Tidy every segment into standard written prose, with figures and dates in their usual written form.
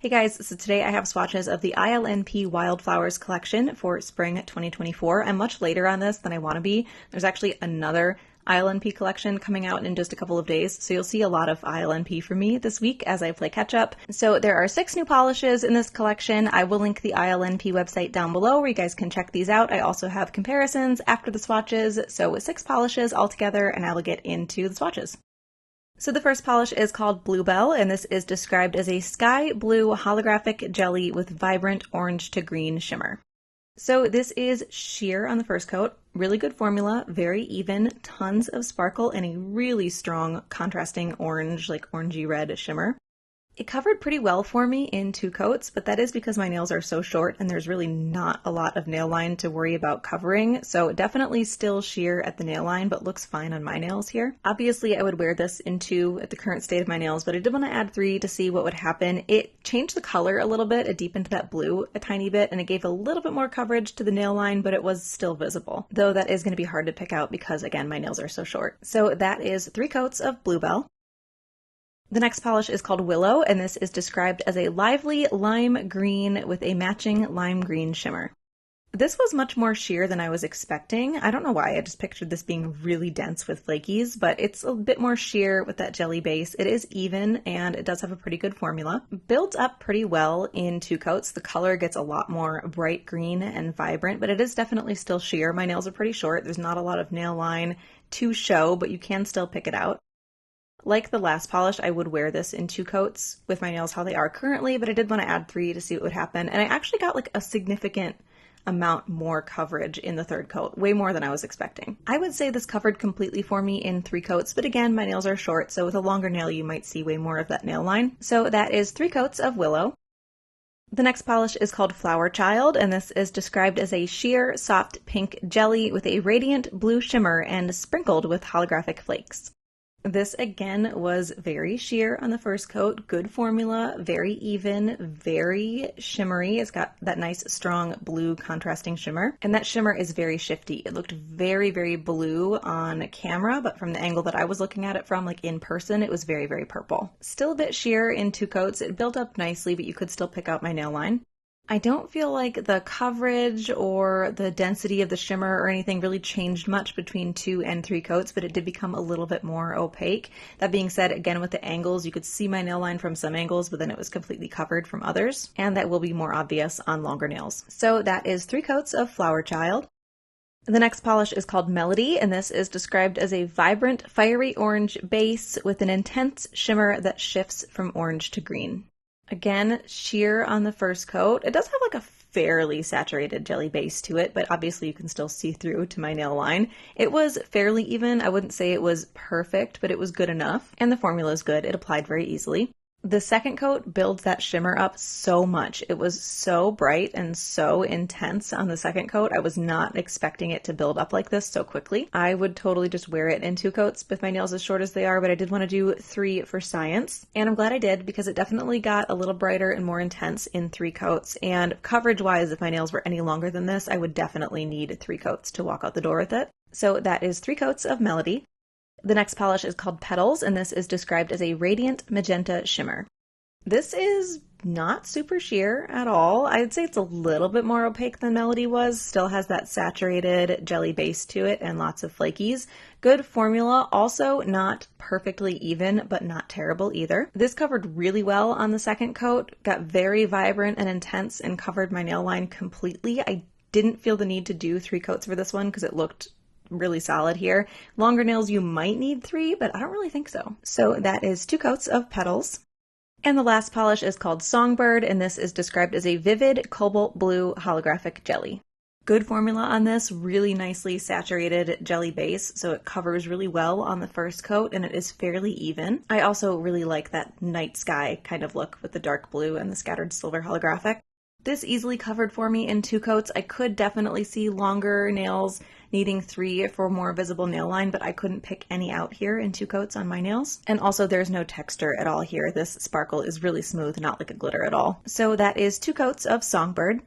Hey guys, so today I have swatches of the ILNP Wildflowers collection for spring 2024. I'm much later on this than I want to be. There's actually another ILNP collection coming out in just a couple of days, so you'll see a lot of ILNP from me this week as I play catch up. So there are 6 new polishes in this collection. I will link the ILNP website down below where you guys can check these out. I also have comparisons after the swatches, so 6 polishes altogether, and I will get into the swatches. So the first polish is called Bluebell, and this is described as a sky blue holographic jelly with vibrant orange to green shimmer. So this is sheer on the first coat, really good formula, very even, tons of sparkle, and a really strong contrasting orange, like orangey red shimmer. It covered pretty well for me in 2 coats, but that is because my nails are so short and there's really not a lot of nail line to worry about covering, so definitely still sheer at the nail line, but looks fine on my nails here. Obviously, I would wear this in 2 at the current state of my nails, but I did want to add 3 to see what would happen. It changed the color a little bit, it deepened that blue a tiny bit, and it gave a little bit more coverage to the nail line, but it was still visible, though that is going to be hard to pick out because, again, my nails are so short. So that is 3 coats of Bluebell. The next polish is called Willow, and this is described as a lively lime green with a matching lime green shimmer. This was much more sheer than I was expecting. I don't know why, I just pictured this being really dense with flakies, but it's a bit more sheer with that jelly base. It is even, and it does have a pretty good formula. Builds up pretty well in 2 coats. The color gets a lot more bright green and vibrant, but it is definitely still sheer. My nails are pretty short. There's not a lot of nail line to show, but you can still pick it out. Like the last polish, I would wear this in 2 coats with my nails how they are currently, but I did want to add 3 to see what would happen. And I actually got like a significant amount more coverage in the 3rd coat, way more than I was expecting. I would say this covered completely for me in 3 coats, but again, my nails are short, so with a longer nail, you might see way more of that nail line. So that is 3 coats of Willow. The next polish is called Flower Child, and this is described as a sheer, soft pink jelly with a radiant blue shimmer and sprinkled with holographic flakes. This again was very sheer on the first coat, good formula, very even, very shimmery. It's got that nice strong blue contrasting shimmer, and that shimmer is very shifty. It looked very, very blue on camera, but from the angle that I was looking at it from, like in person, it was very, very purple. Still a bit sheer in 2 coats. It built up nicely, but you could still pick out my nail line. I don't feel like the coverage or the density of the shimmer or anything really changed much between 2 and 3 coats, but it did become a little bit more opaque. That being said, again, with the angles, you could see my nail line from some angles, but then it was completely covered from others, and that will be more obvious on longer nails. So that is 3 coats of Flower Child. The next polish is called Melody, and this is described as a vibrant, fiery orange base with an intense shimmer that shifts from orange to green. Again, sheer on the first coat. It does have like a fairly saturated jelly base to it, but obviously you can still see through to my nail line. It was fairly even. I wouldn't say it was perfect, but it was good enough. And the formula is good. It applied very easily. The second coat builds that shimmer up so much. It was so bright and so intense on the second coat. I was not expecting it to build up like this so quickly. I would totally just wear it in 2 coats with my nails as short as they are, but I did want to do 3 for science. And I'm glad I did because it definitely got a little brighter and more intense in 3 coats. And coverage-wise, if my nails were any longer than this, I would definitely need 3 coats to walk out the door with it. So that is 3 coats of Melody. The next polish is called Petals, and this is described as a radiant magenta shimmer. This is not super sheer at all. I'd say it's a little bit more opaque than Melody was. Still has that saturated jelly base to it and lots of flakies. Good formula, also not perfectly even, but not terrible either. This covered really well on the second coat, got very vibrant and intense and covered my nail line completely. I didn't feel the need to do 3 coats for this one because it looked really solid here. Longer nails, you might need 3, but I don't really think so. So that is 2 coats of Petals. And the last polish is called Songbird, and this is described as a vivid cobalt blue holographic jelly. Good formula on this, really nicely saturated jelly base, so it covers really well on the first coat, and it is fairly even. I also really like that night sky kind of look with the dark blue and the scattered silver holographic. This easily covered for me in 2 coats. I could definitely see longer nails needing 3 for more visible nail line, but I couldn't pick any out here in 2 coats on my nails. And also there's no texture at all here. This sparkle is really smooth, not like a glitter at all. So that is 2 coats of Songbird.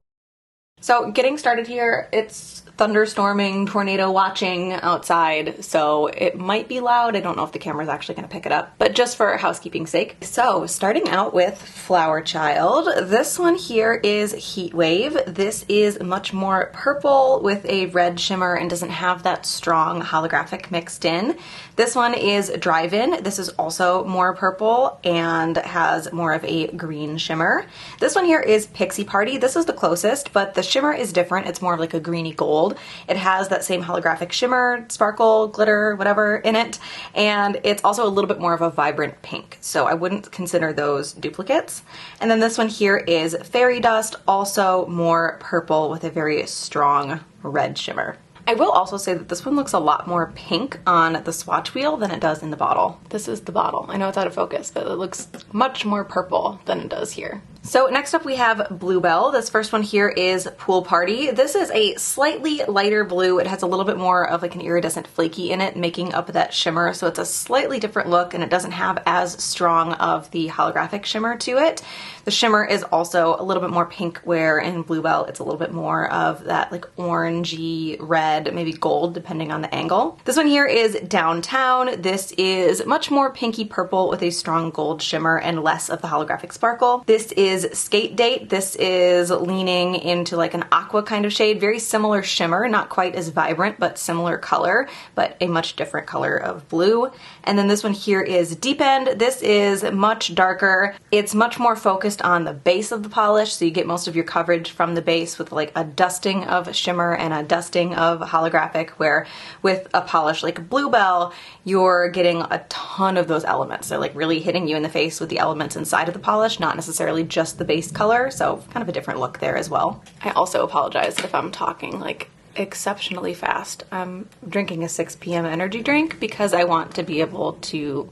So getting started here, it's thunderstorming, tornado watching outside, so it might be loud. I don't know if the camera's actually going to pick it up, but just for housekeeping's sake. So starting out with Flower Child, this one here is Heat Wave. This is much more purple with a red shimmer and doesn't have that strong holographic mixed in. This one is Drive-In. This is also more purple and has more of a green shimmer. This one here is Pixie Party. This is the closest, but the shimmer is different. It's more of like a greeny gold. It has that same holographic shimmer, sparkle, glitter, whatever in it, and it's also a little bit more of a vibrant pink, so I wouldn't consider those duplicates. And then this one here is Fairy Dust, also more purple with a very strong red shimmer. I will also say that this one looks a lot more pink on the swatch wheel than it does in the bottle. This is the bottle. I know it's out of focus, but it looks much more purple than it does here. So next up we have Bluebell. This first one here is Pool Party. This is a slightly lighter blue. It has a little bit more of like an iridescent flaky in it, making up that shimmer. So it's a slightly different look and it doesn't have as strong of the holographic shimmer to it. The shimmer is also a little bit more pink, where in Bluebell it's a little bit more of that like orangey red, maybe gold depending on the angle. This one here is Downtown. This is much more pinky purple with a strong gold shimmer and less of the holographic sparkle. This is Skate Date. This is leaning into like an aqua kind of shade, very similar shimmer, not quite as vibrant, but similar color, but a much different color of blue. And then this one here is Deep End. This is much darker. It's much more focused on the base of the polish, so you get most of your coverage from the base with like a dusting of shimmer and a dusting of holographic, where with a polish like Bluebell, you're getting a ton of those elements. They're like really hitting you in the face with the elements inside of the polish, not necessarily just the base color, so kind of a different look there as well. I also apologize if I'm talking like exceptionally fast. I'm drinking a 6 p.m. energy drink because I want to be able to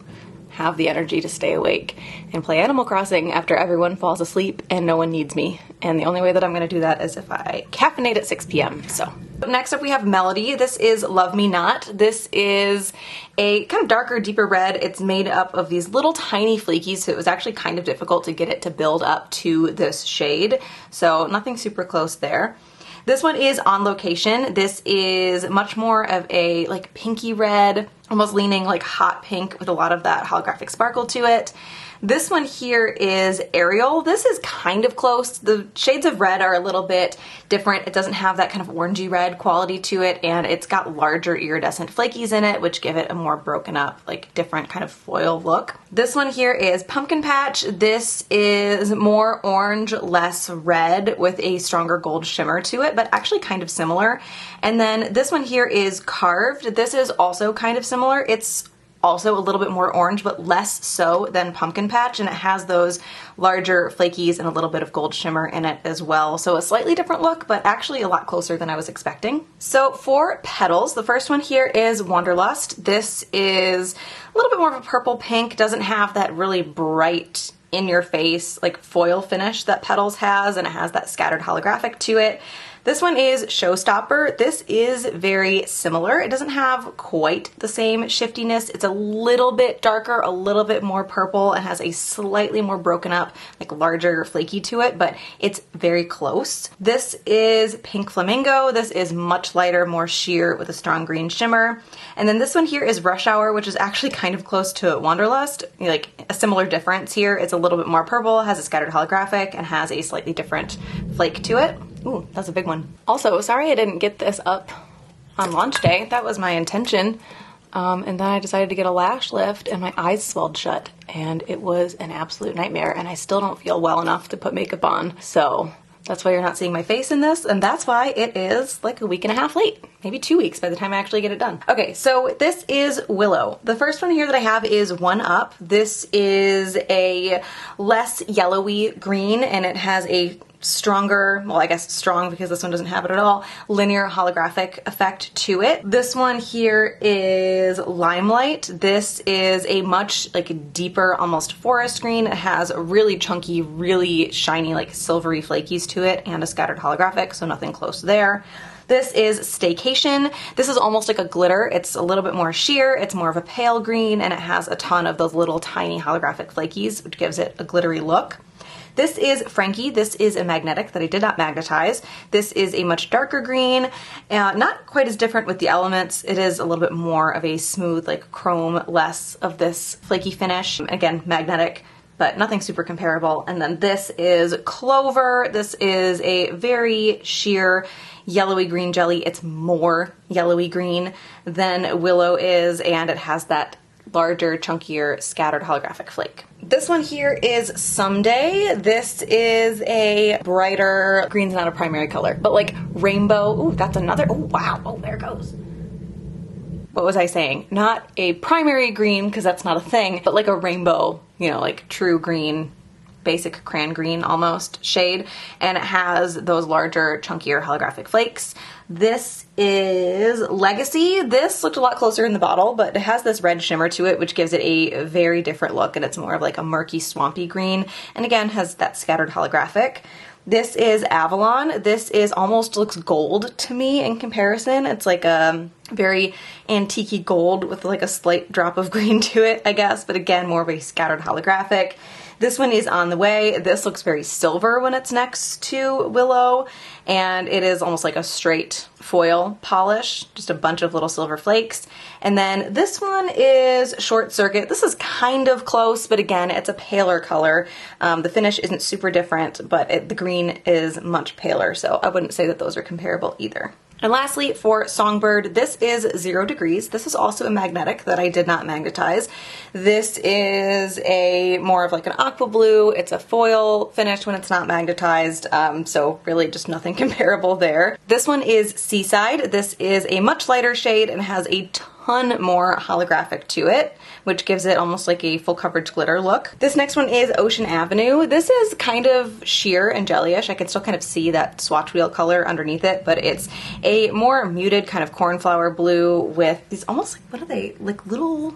have the energy to stay awake and play Animal Crossing after everyone falls asleep and no one needs me. And the only way that I'm going to do that is if I caffeinate at 6 p.m. So next up we have Melody. This is Love Me Not. This is a kind of darker, deeper red. It's made up of these little tiny flakies, so it was actually kind of difficult to get it to build up to this shade. So nothing super close there. This one is On Location. This is much more of a like pinky red, almost leaning like hot pink with a lot of that holographic sparkle to it. This one here is Ariel. This is kind of close. The shades of red are a little bit different. It doesn't have that kind of orangey red quality to it, and it's got larger iridescent flakies in it, which give it a more broken up, like different kind of foil look. This one here is Pumpkin Patch. This is more orange, less red, with a stronger gold shimmer to it, but actually kind of similar. And then this one here is Carved. This is also kind of similar. It's also a little bit more orange, but less so than Pumpkin Patch, and it has those larger flakies and a little bit of gold shimmer in it as well. So a slightly different look, but actually a lot closer than I was expecting. So for Petals, the first one here is Wanderlust. This is a little bit more of a purple pink, doesn't have that really bright in your face like foil finish that Petals has, and it has that scattered holographic to it. This one is Showstopper. This is very similar. It doesn't have quite the same shiftiness. It's a little bit darker, a little bit more purple, and has a slightly more broken up, like larger flaky to it, but it's very close. This is Pink Flamingo. This is much lighter, more sheer with a strong green shimmer. And then this one here is Rush Hour, which is actually kind of close to Wanderlust. Like a similar difference here. It's a little bit more purple, has a scattered holographic, and has a slightly different flake to it. Ooh, that's a big one. Also, sorry I didn't get this up on launch day. That was my intention. And then I decided to get a lash lift and my eyes swelled shut, and it was an absolute nightmare, and I still don't feel well enough to put makeup on. So that's why you're not seeing my face in this, and that's why it is like a week and a half late. Maybe 2 weeks by the time I actually get it done. Okay, so this is Willow. The first one here that I have is One Up. This is a less yellowy green, and it has a stronger, well I guess strong because this one doesn't have it at all, linear holographic effect to it. This one here is Limelight. This is a much like deeper, almost forest green. It has a really chunky, really shiny, like silvery flakies to it, and a scattered holographic, so nothing close there. This is Staycation. This is almost like a glitter. It's a little bit more sheer, it's more of a pale green, and it has a ton of those little tiny holographic flakies, which gives it a glittery look. This is Frankie. This is a magnetic that I did not magnetize. This is a much darker green, not quite as different with the elements. It is a little bit more of a smooth, like chrome, less of this flaky finish. Again, magnetic, but nothing super comparable. And then this is Clover. This is a very sheer yellowy green jelly. It's more yellowy green than Willow is, and it has that larger, chunkier, scattered holographic flake. This one here is Someday. This is a brighter, green's not a primary color, but like rainbow. Ooh, that's another, oh wow, oh there it goes. What was I saying? Not a primary green, because that's not a thing, but like a rainbow, you know, like true green, basic crayon green almost shade, and it has those larger, chunkier holographic flakes. This is Legacy. This looked a lot closer in the bottle, but it has this red shimmer to it, which gives it a very different look, and it's more of like a murky, swampy green, and again has that scattered holographic. This is Avalon. This is almost looks gold to me in comparison. It's like a very antique-y gold with like a slight drop of green to it, I guess, but again, more of a scattered holographic. This one is On the Way. This looks very silver when it's next to Willow, and it is almost like a straight foil polish, just a bunch of little silver flakes. And then this one is Short Circuit. This is kind of close, but again, it's a paler color. The finish isn't super different, but the green is much paler, so I wouldn't say that those are comparable either. And lastly, for Songbird, this is 0 degrees. This is also a magnetic that I did not magnetize. This is a more of like an aqua blue. It's a foil finish when it's not magnetized, so really just nothing comparable there. This one is Seaside. This is a much lighter shade and has a ton more holographic to it, which gives it almost like a full coverage glitter look. This next one is Ocean Avenue. This is kind of sheer and jellyish. I can still kind of see that swatch wheel color underneath it, but it's a more muted kind of cornflower blue with these almost like, what are they, like little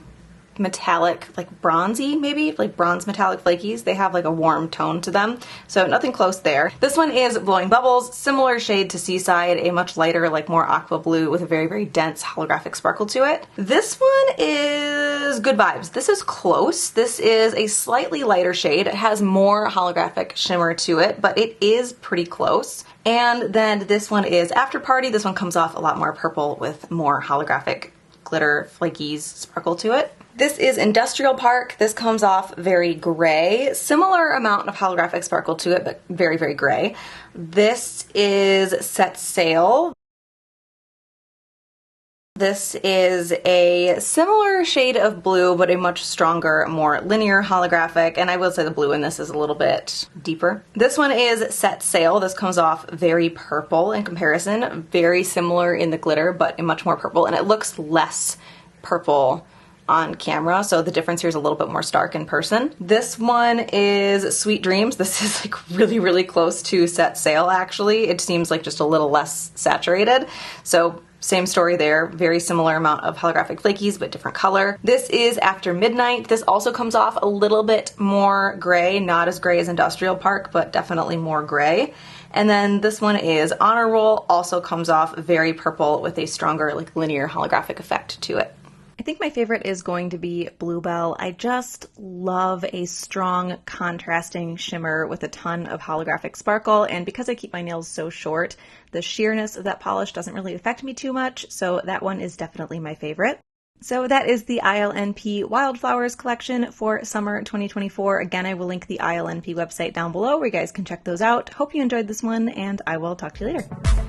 metallic, like bronzy maybe, like bronze metallic flakies. They have like a warm tone to them, so nothing close there. This one is Blowing Bubbles, similar shade to Seaside, a much lighter, like more aqua blue with a very, very dense holographic sparkle to it. This one is Good Vibes. This is close. This is a slightly lighter shade. It has more holographic shimmer to it, but it is pretty close. And then this one is After Party. This one comes off a lot more purple with more holographic glitter flakies sparkle to it. This is Industrial Park. This comes off very gray. Similar amount of holographic sparkle to it, but very, very gray. This is Set Sail. This is a similar shade of blue, but a much stronger, more linear holographic, and I will say the blue in this is a little bit deeper. This one is Set Sail. This comes off very purple in comparison, very similar in the glitter, but a much more purple, and it looks less purple on camera, so the difference here is a little bit more stark in person. This one is Sweet Dreams. This is like really, really close to Set Sail actually. It seems like just a little less saturated. So same story there, very similar amount of holographic flakies, but different color. This is After Midnight. This also comes off a little bit more gray, not as gray as Industrial Park, but definitely more gray. And then this one is Honor Roll, also comes off very purple with a stronger like linear holographic effect to it. I think my favorite is going to be Bluebell. I just love a strong contrasting shimmer with a ton of holographic sparkle, and because I keep my nails so short, the sheerness of that polish doesn't really affect me too much, so that one is definitely my favorite. So that is the ILNP Wildflowers collection for summer 2024. Again, I will link the ILNP website down below where you guys can check those out. Hope you enjoyed this one, and I will talk to you later.